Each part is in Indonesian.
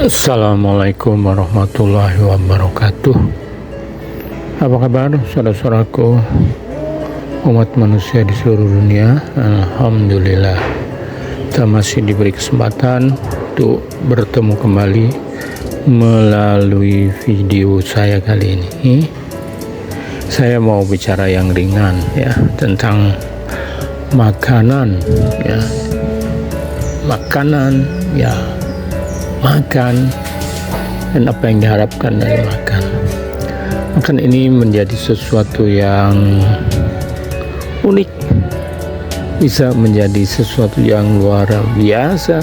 Assalamualaikum warahmatullahi wabarakatuh. Apa kabar saudara-saudaraku, umat manusia di seluruh dunia? Alhamdulillah, kita masih diberi kesempatan untuk bertemu kembali melalui video saya kali ini. Saya mau bicara yang ringan ya, tentang makanan ya. Makanan ya, makan dan apa yang diharapkan dari makan. Makan ini menjadi sesuatu yang unik, bisa menjadi sesuatu yang luar biasa,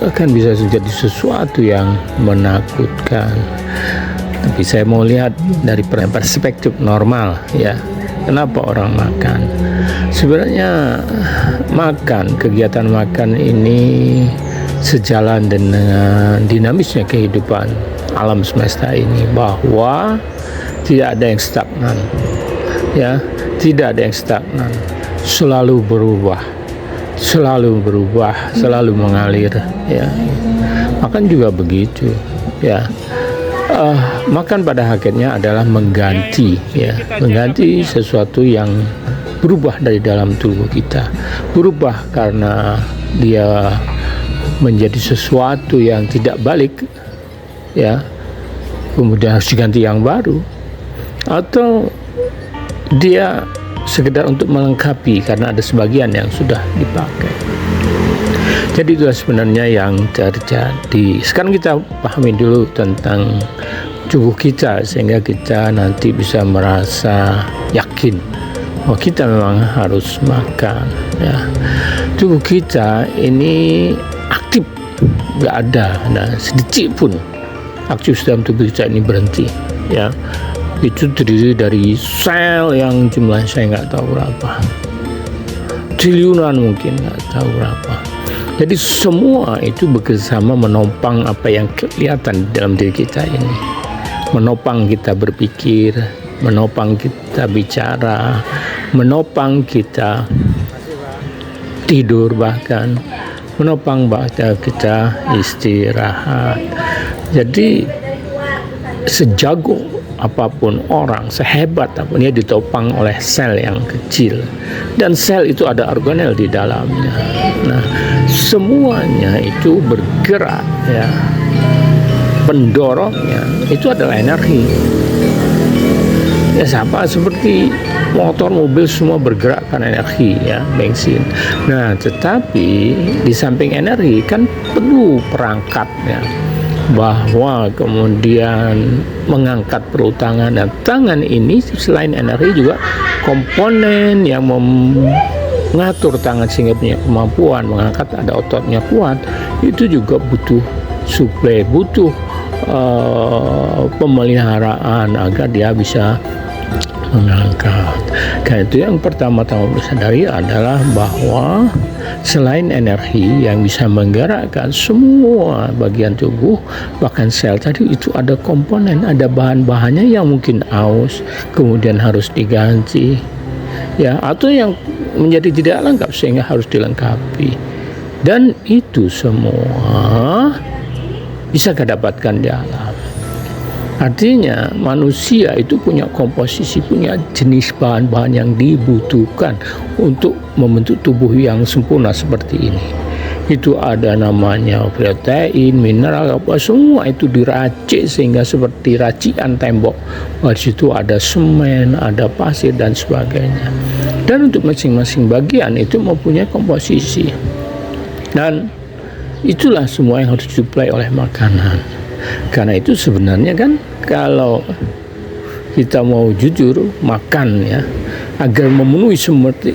akan bisa menjadi sesuatu yang menakutkan. Tapi saya mau lihat dari perspektif normal ya. Kenapa orang makan? Sebenarnya kegiatan makan ini sejalan dengan dinamisnya kehidupan alam semesta ini, bahwa tidak ada yang stagnan ya, tidak ada yang stagnan, selalu berubah, selalu mengalir ya. Makan juga begitu ya. Makan pada hakikatnya adalah mengganti sesuatu yang berubah dari dalam tubuh kita, berubah karena dia menjadi sesuatu yang tidak balik ya, kemudian harus diganti yang baru, atau dia sekedar untuk melengkapi karena ada sebagian yang sudah dipakai. Jadi itulah sebenarnya yang terjadi. Sekarang kita pahami dulu tentang tubuh kita, sehingga kita nanti bisa merasa yakin bahwa kita memang harus makan ya. Tubuh kita ini aktif, nggak ada sedikit pun aktif dalam tubuh kita ini berhenti ya. Itu terdiri dari sel yang jumlahnya saya nggak tahu berapa, triliunan mungkin, nggak tahu berapa. Jadi semua itu bekerjasama menopang apa yang kelihatan dalam diri kita ini, menopang kita berpikir, menopang kita bicara, menopang kita tidur, bahkan menopang kita istirahat. Jadi sejago apapun orang, sehebat apapun, dia ditopang oleh sel yang kecil, dan sel itu ada organel di dalamnya. Nah, semuanya itu bergerak ya, pendorongnya itu adalah energi ya. Sama seperti motor, mobil, semua bergerak kan energi ya, bensin. Nah, tetapi di samping energi kan perlu perangkatnya, bahwa kemudian mengangkat perlu tangan, dan tangan ini selain energi juga komponen yang mengatur tangan sehingga punya kemampuan mengangkat, ada ototnya kuat. Itu juga butuh suplai, butuh pemeliharaan agar dia bisa mengangkat. Karena itu yang pertama-tama disadari adalah bahwa selain energi yang bisa menggerakkan semua bagian tubuh, bahkan sel tadi, itu ada komponen, ada bahan-bahannya yang mungkin aus, kemudian harus diganti ya, atau yang menjadi tidak lengkap sehingga harus dilengkapi. Dan itu semua bisa kita dapatkan di alam. Artinya manusia itu punya komposisi, punya jenis bahan-bahan yang dibutuhkan untuk membentuk tubuh yang sempurna seperti ini. Itu ada namanya protein, mineral, apa semua itu diracik sehingga seperti racikan tembok. Di situ ada semen, ada pasir dan sebagainya. Dan untuk masing-masing bagian itu mempunyai komposisi. Dan itulah semua yang harus disuplai oleh makanan. Karena itu sebenarnya kan, kalau kita mau jujur makan ya, agar memenuhi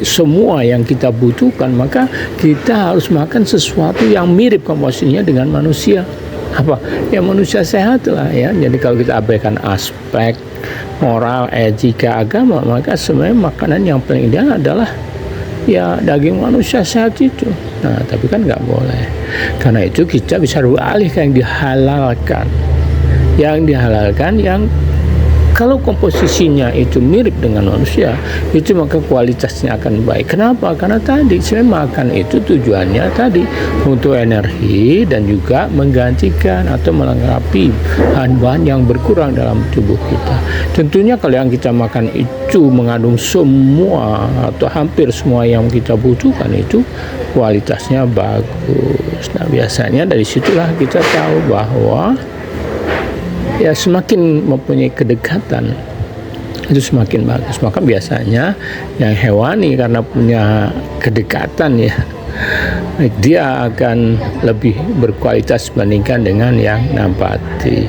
semua yang kita butuhkan, maka kita harus makan sesuatu yang mirip komposisinya dengan manusia. Apa? Ya manusia sehat lah ya. Jadi kalau kita abaikan aspek moral, etika, agama, maka sebenarnya makanan yang paling ideal adalah ya daging manusia sehat itu. Nah, tapi kan nggak boleh. Karena itu kita bisa beralih ke yang dihalalkan. Yang Kalau komposisinya itu mirip dengan manusia, itu maka kualitasnya akan baik. Kenapa? Karena tadi sebenarnya makan itu tujuannya tadi untuk energi dan juga menggantikan atau melengkapi bahan-bahan yang berkurang dalam tubuh kita. Tentunya kalau yang kita makan itu mengandung semua atau hampir semua yang kita butuhkan, itu kualitasnya bagus. Nah, biasanya dari situlah kita tahu bahwa ya semakin mempunyai kedekatan itu semakin bagus. Maka biasanya yang hewani karena punya kedekatan ya, dia akan lebih berkualitas dibandingkan dengan yang nabati.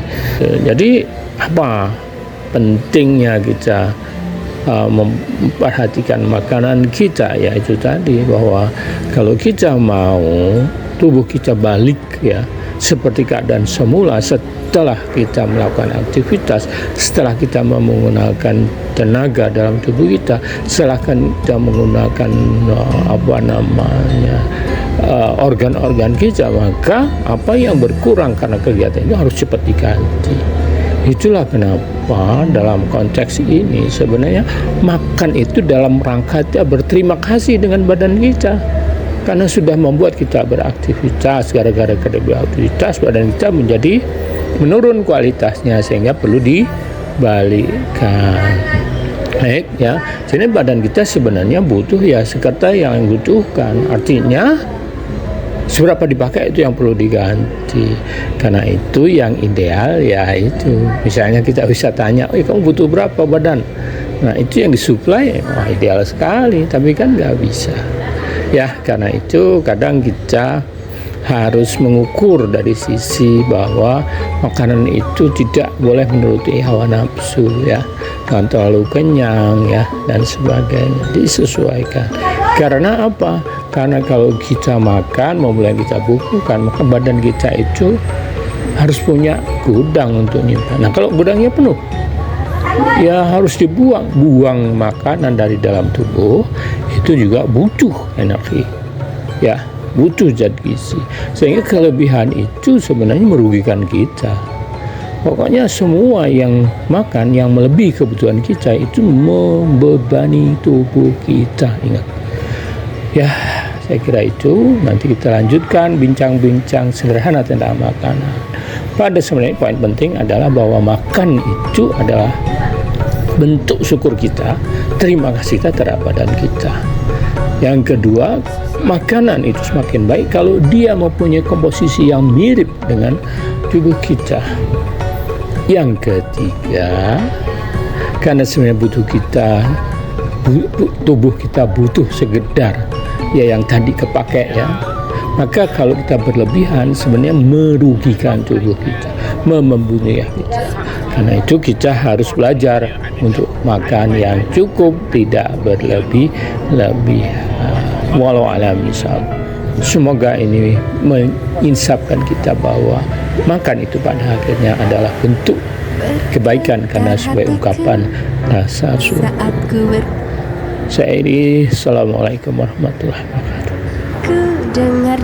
Jadi apa pentingnya kita memperhatikan makanan kita, yaitu tadi bahwa kalau kita mau tubuh kita balik ya seperti keadaan semula setelah kita melakukan aktivitas, setelah kita menggunakan tenaga dalam tubuh kita, setelah kita menggunakan organ-organ kita, maka apa yang berkurang karena kegiatan itu harus cepat diganti. Itulah kenapa dalam konteks ini sebenarnya makan itu dalam rangka kita berterima kasih dengan badan kita, karena sudah membuat kita beraktivitas. Gara-gara kita beraktivitas, badan kita menjadi menurun kualitasnya, sehingga perlu dibalikkan. Baik ya, jadi badan kita sebenarnya butuh ya seperti yang dibutuhkan. Artinya seberapa dipakai itu yang perlu diganti. Karena itu yang ideal ya itu. Misalnya kita bisa tanya, kamu butuh berapa badan? Nah, itu yang disuplai, wah ideal sekali, tapi kan nggak bisa. Ya, karena itu kadang kita harus mengukur dari sisi bahwa makanan itu tidak boleh menuruti hawa nafsu ya, jangan terlalu kenyang ya dan sebagainya, disesuaikan. Karena apa? Karena kalau kita makan mau mulai kita bukukan, maka badan kita itu harus punya gudang untuk nyimpan. Nah, kalau gudangnya penuh, ya harus buang makanan dari dalam tubuh. Itu juga butuh energi ya, butuh zat gizi, sehingga kelebihan itu sebenarnya merugikan kita. Pokoknya semua yang makan yang melebihi kebutuhan kita itu membebani tubuh kita. Ingat ya, saya kira itu. Nanti kita lanjutkan bincang-bincang sederhana tentang makanan. Pada sebenarnya poin penting adalah bahwa makan itu adalah bentuk syukur kita, terima kasih kita terhadap badan kita. Yang kedua, makanan itu semakin baik kalau dia mempunyai komposisi yang mirip dengan tubuh kita. Yang ketiga, karena sebenarnya tubuh kita butuh sekedar ya yang tadi kepake ya, maka kalau kita berlebihan sebenarnya merugikan tubuh kita, membunuh kita. Karena itu kita harus belajar untuk makan yang cukup, tidak berlebih-lebihan. Walau alam misal. Semoga ini menginsapkan kita bahwa makan itu pada akhirnya adalah bentuk kebaikan, karena sebagai ungkapan rasa syukur. Saya ini, Assalamualaikum warahmatullahi wabarakatuh. Ku dengar